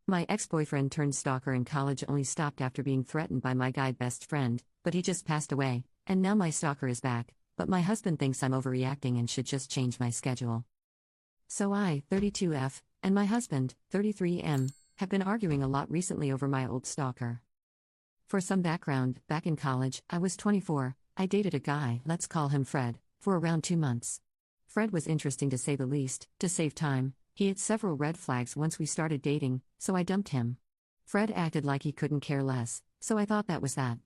My ex-boyfriend turned stalker in college only stopped after being threatened by my guy best friend, but he just passed away, and now my stalker is back, but my husband thinks I'm overreacting and should just change my schedule. So I, 32F, and my husband, 33M, have been arguing a lot recently over my old stalker. For some background, back in college, I was 24, I dated a guy, let's call him Fred, for around 2 months. Fred was interesting to say the least. To save time, he hit several red flags once we started dating, so I dumped him. Fred acted like he couldn't care less, so I thought that was that.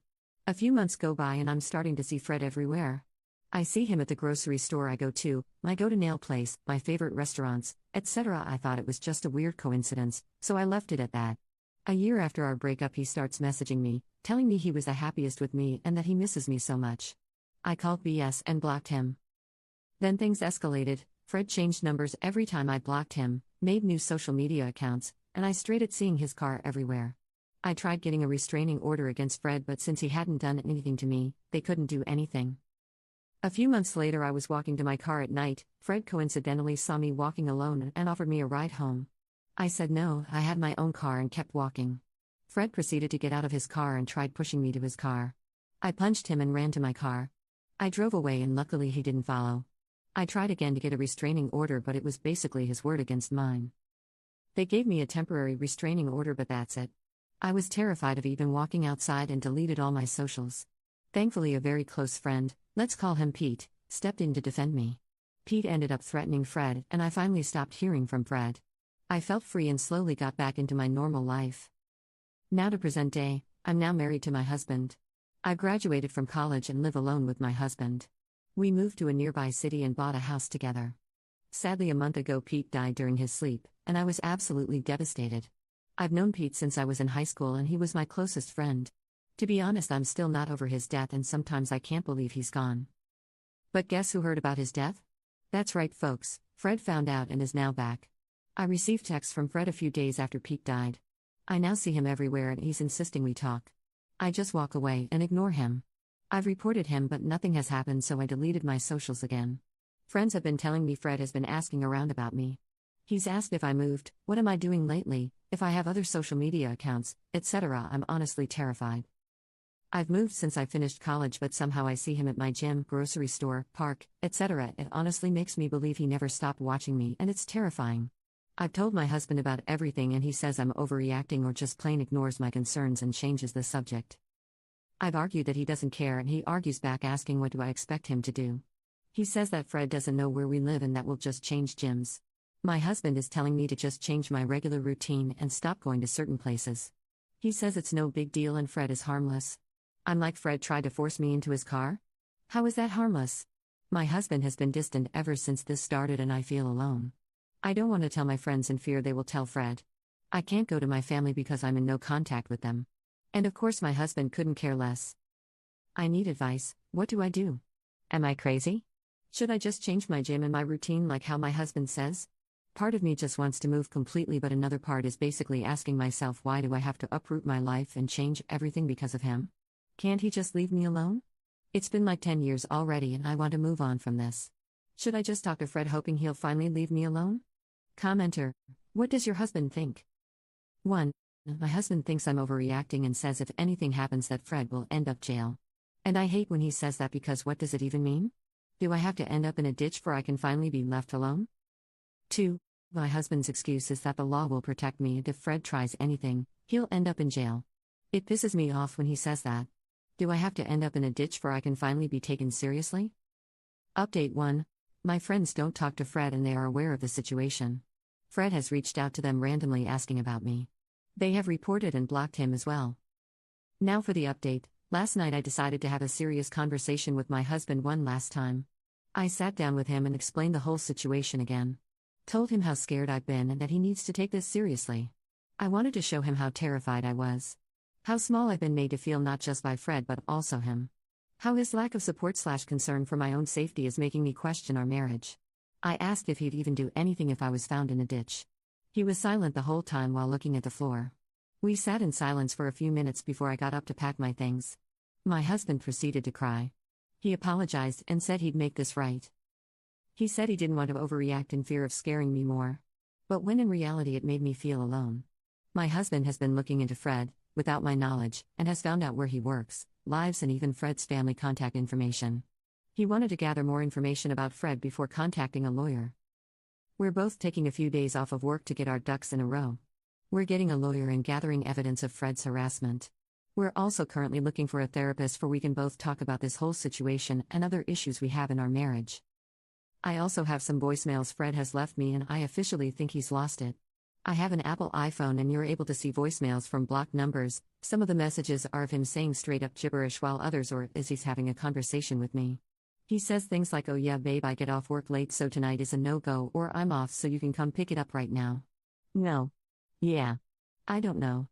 A few months go by and I'm starting to see Fred everywhere. I see him at the grocery store I go to, my go-to-nail place, my favorite restaurants, etc. I thought it was just a weird coincidence, so I left it at that. A year after our breakup he starts messaging me, telling me he was the happiest with me and that he misses me so much. I called BS and blocked him. Then things escalated. Fred changed numbers every time I blocked him, made new social media accounts, and I strayed at seeing his car everywhere. I tried getting a restraining order against Fred, but since he hadn't done anything to me, they couldn't do anything. A few months later I was walking to my car at night. Fred coincidentally saw me walking alone and offered me a ride home. I said no, I had my own car and kept walking. Fred proceeded to get out of his car and tried pushing me to his car. I punched him and ran to my car. I drove away and luckily he didn't follow. I tried again to get a restraining order, but it was basically his word against mine. They gave me a temporary restraining order, but that's it. I was terrified of even walking outside and deleted all my socials. Thankfully a very close friend, let's call him Pete, stepped in to defend me. Pete ended up threatening Fred and I finally stopped hearing from Fred. I felt free and slowly got back into my normal life. Now to present day, I'm now married to my husband. I graduated from college and live alone with my husband. We moved to a nearby city and bought a house together. Sadly, a month ago Pete died during his sleep, and I was absolutely devastated. I've known Pete since I was in high school and he was my closest friend. To be honest, I'm still not over his death and sometimes I can't believe he's gone. But guess who heard about his death? That's right folks, Fred found out and is now back. I received texts from Fred a few days after Pete died. I now see him everywhere and he's insisting we talk. I just walk away and ignore him. I've reported him but nothing has happened, so I deleted my socials again. Friends have been telling me Fred has been asking around about me. He's asked if I moved, what am I doing lately, if I have other social media accounts, etc. I'm honestly terrified. I've moved since I finished college, but somehow I see him at my gym, grocery store, park, etc. It honestly makes me believe he never stopped watching me and it's terrifying. I've told my husband about everything and he says I'm overreacting or just plain ignores my concerns and changes the subject. I've argued that he doesn't care and he argues back asking what do I expect him to do. He says that Fred doesn't know where we live and that we'll just change gyms. My husband is telling me to just change my regular routine and stop going to certain places. He says it's no big deal and Fred is harmless. I'm like, Fred tried to force me into his car? How is that harmless? My husband has been distant ever since this started and I feel alone. I don't want to tell my friends in fear they will tell Fred. I can't go to my family because I'm in no contact with them. And of course my husband couldn't care less. I need advice. What do I do? Am I crazy? Should I just change my gym and my routine like how my husband says? Part of me just wants to move completely, but another part is basically asking myself, why do I have to uproot my life and change everything because of him? Can't he just leave me alone? It's been like 10 years already and I want to move on from this. Should I just talk to Fred hoping he'll finally leave me alone? Commenter, what does your husband think? 1. My husband thinks I'm overreacting and says if anything happens that Fred will end up jail. And I hate when he says that because what does it even mean? Do I have to end up in a ditch before I can finally be left alone? 2. My husband's excuse is that the law will protect me and if Fred tries anything, he'll end up in jail. It pisses me off when he says that. Do I have to end up in a ditch before I can finally be taken seriously? Update 1. My friends don't talk to Fred and they are aware of the situation. Fred has reached out to them randomly asking about me. They have reported and blocked him as well. Now for the update. Last night I decided to have a serious conversation with my husband one last time. I sat down with him and explained the whole situation again. Told him how scared I've been and that he needs to take this seriously. I wanted to show him how terrified I was. How small I've been made to feel, not just by Fred but also him. How his lack of support/concern for my own safety is making me question our marriage. I asked if he'd even do anything if I was found in a ditch. He was silent the whole time while looking at the floor. We sat in silence for a few minutes before I got up to pack my things. My husband proceeded to cry. He apologized and said he'd make this right. He said he didn't want to overreact in fear of scaring me more. But when in reality it made me feel alone. My husband has been looking into Fred, without my knowledge, and has found out where he works, lives, and even Fred's family contact information. He wanted to gather more information about Fred before contacting a lawyer. We're both taking a few days off of work to get our ducks in a row. We're getting a lawyer and gathering evidence of Fred's harassment. We're also currently looking for a therapist we can both talk about this whole situation and other issues we have in our marriage. I also have some voicemails Fred has left me and I officially think he's lost it. I have an Apple iPhone and you're able to see voicemails from blocked numbers. Some of the messages are of him saying straight up gibberish while others are as he's having a conversation with me. He says things like, "Oh yeah babe, I get off work late so tonight is a no-go," or "I'm off so you can come pick it up right now." No. Yeah. I don't know.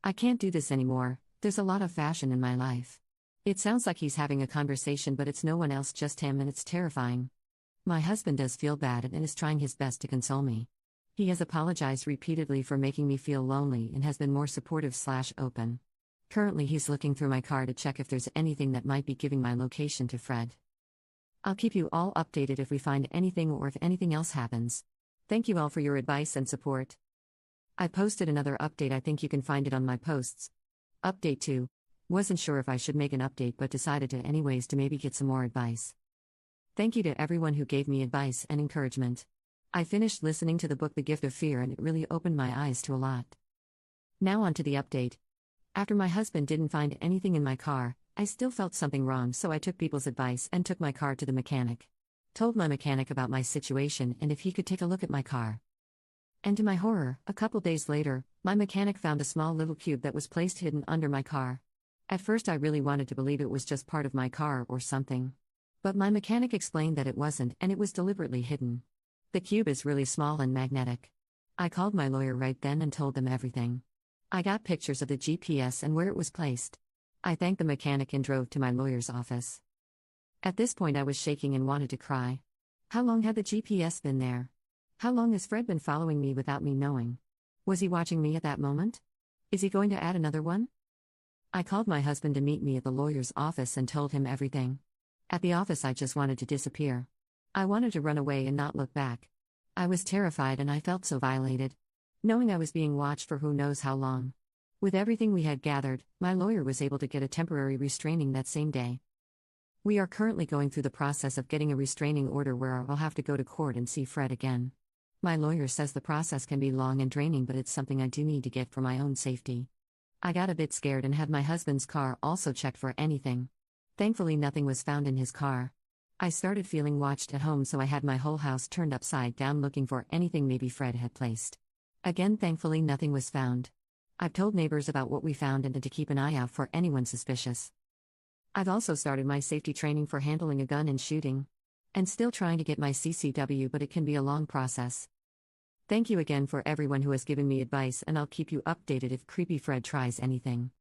I can't do this anymore, there's a lot of fashion in my life. It sounds like he's having a conversation but it's no one else, just him, and it's terrifying. My husband does feel bad and is trying his best to console me. He has apologized repeatedly for making me feel lonely and has been more supportive/open. Currently he's looking through my car to check if there's anything that might be giving my location to Fred. I'll keep you all updated if we find anything or if anything else happens. Thank you all for your advice and support. I posted another update, I think you can find it on my posts. Update 2. Wasn't sure if I should make an update but decided to anyways to maybe get some more advice. Thank you to everyone who gave me advice and encouragement. I finished listening to the book The Gift of Fear and it really opened my eyes to a lot. Now on to the update. After my husband didn't find anything in my car, I still felt something wrong, so I took people's advice and took my car to the mechanic. Told my mechanic about my situation and if he could take a look at my car. And to my horror, a couple days later, my mechanic found a small little cube that was placed hidden under my car. At first I really wanted to believe it was just part of my car or something. But my mechanic explained that it wasn't and it was deliberately hidden. The cube is really small and magnetic. I called my lawyer right then and told them everything. I got pictures of the GPS and where it was placed. I thanked the mechanic and drove to my lawyer's office. At this point I was shaking and wanted to cry. How long had the GPS been there? How long has Fred been following me without me knowing? Was he watching me at that moment? Is he going to add another one? I called my husband to meet me at the lawyer's office and told him everything. At the office I just wanted to disappear. I wanted to run away and not look back. I was terrified and I felt so violated. Knowing I was being watched for who knows how long. With everything we had gathered, my lawyer was able to get a temporary restraining that same day. We are currently going through the process of getting a restraining order where I'll have to go to court and see Fred again. My lawyer says the process can be long and draining, but it's something I do need to get for my own safety. I got a bit scared and had my husband's car also checked for anything. Thankfully nothing was found in his car. I started feeling watched at home, so I had my whole house turned upside down looking for anything maybe Fred had placed. Again, thankfully nothing was found. I've told neighbors about what we found and to keep an eye out for anyone suspicious. I've also started my safety training for handling a gun and shooting. And still trying to get my CCW, but it can be a long process. Thank you again for everyone who has given me advice, and I'll keep you updated if Creepy Fred tries anything.